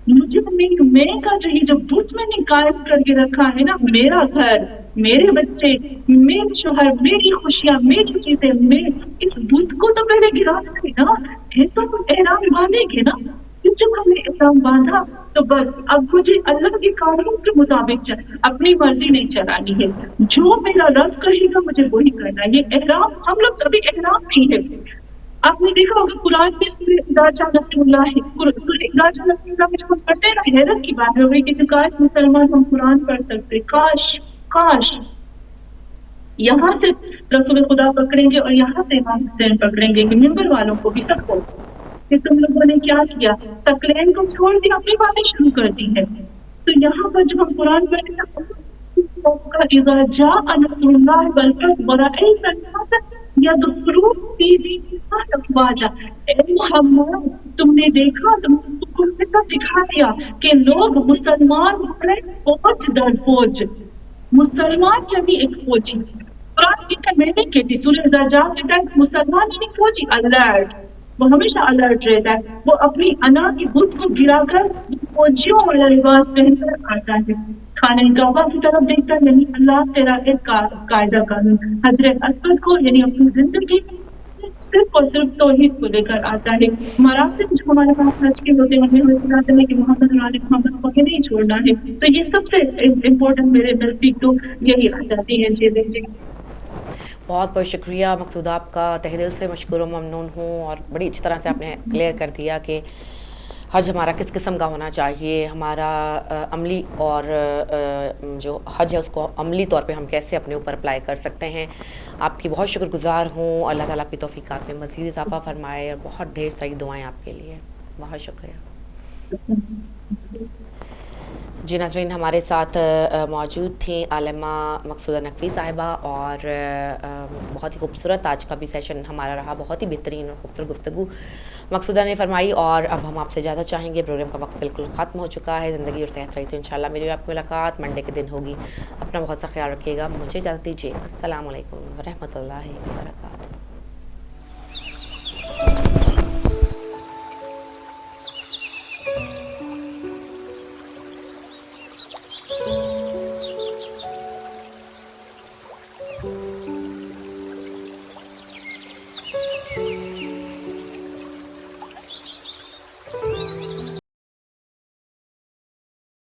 مجھے میں کا جو یہ جو بت میں نے قائم کر کے رکھا ہے نا, میرا گھر, میرے بچے, میرے شوہر, میری خوشیاں, میری چیزیں, میں اس بت کو تو پہلے گرانا ہے نا, پھر تو ہم احرام باندھیں گے نا. پھر جب ہم نے احرام باندھا تو بس اب مجھے اللہ کے قانون کے مطابق اپنی مرضی نہیں چلانی ہے. جو میرا رب کہے گا مجھے وہی کرنا ہے. یہ احرام ہم لوگ کبھی احرام نہیں ہے. آپ نے دیکھا ہوگا قرآن میں سورہ اذا جاء نصر اللہ ہے, سورہ اذا جاء نصر اللہ میں جب ہم پڑھتے ہیں نا, حیرت کی بات ہو گئی کہ کاش مسلمان ہم قرآن پڑھ سکتے. کاش یہاں سے رسول خدا پکڑیں گے اور یہاں سے امام حسین پکڑیں گے کہ ممبر والوں کو بھی سب کو کہ تم لوگوں نے کیا کیا, سکلین کو چھوڑ دیا, اپنی باتیں شروع کر دی ہے. تو یہاں پر جب ہم قرآن پڑھتے ہیں اذا جاء نصر اللہ والفتح ورأيت الناس يدخلون في دين الله افواجا. اے محمد تم نے دیکھا, تم کو ایسا دکھا دیا کہ لوگ مسلمان ہو رہے فوج در فوج. مسلمان یعنی ایک فوجی. قرآن کی میں نے کہتی سورہ درجات کہتا ہے مسلمان یعنی فوجی, الرٹ. وہ ہمیشہ الرٹ رہتا ہے. وہ اپنی انا کی بت کو گرا کر فوجیوں والا لباس پہن کر آتا ہے. خانہ کعبہ کی طرف دیکھتا ہے, یعنی اللہ تیرا ایک قاعدہ قانون. حجر اسود کو یعنی اپنی زندگی صرف اور صرف توحید کو لے کر آتا ہے. مراسم جو ہمارے پاس حج کے ہوتے ہیں ہمیں بتاتے ہیں کہ محمد اور آل محمد کو نہیں چھوڑنا ہے. تو یہ سب سے امپورٹنٹ میرے نزدیک تو یہی آ جاتی ہیں چیزیں. بہت بہت شکریہ مقصودہ, آپ کا تہ دل سے مشکور و ممنون ہوں, اور بڑی اچھی طرح سے آپ نے کلیئر کر دیا کہ حج ہمارا کس قسم کا ہونا چاہیے, ہمارا عملی اور جو حج ہے اس کو عملی طور پہ ہم کیسے اپنے اوپر اپلائی کر سکتے ہیں. آپ کی بہت شکر گزار ہوں. اللہ تعالیٰ کی توفیقات میں مزید اضافہ فرمائے, اور بہت ڈھیر ساری دعائیں آپ کے لیے. بہت شکریہ. جی ناظرین, ہمارے ساتھ موجود تھیں عالمہ مقصودہ نقوی صاحبہ, اور بہت ہی خوبصورت آج کا بھی سیشن ہمارا رہا, بہت ہی بہترین اور خوبصورت گفتگو مقصودہ نے فرمائی. اور اب ہم آپ سے زیادہ چاہیں گے, پروگرام کا وقت بالکل ختم ہو چکا ہے. زندگی اور صحت رہی تو انشاءاللہ میری اور آپ کی ملاقات منڈے کے دن ہوگی. اپنا بہت سا خیال رکھیے گا. مجھے اجازت دیجیے. السلام علیکم ورحمۃ اللہ وبرکاتہ. Thank you.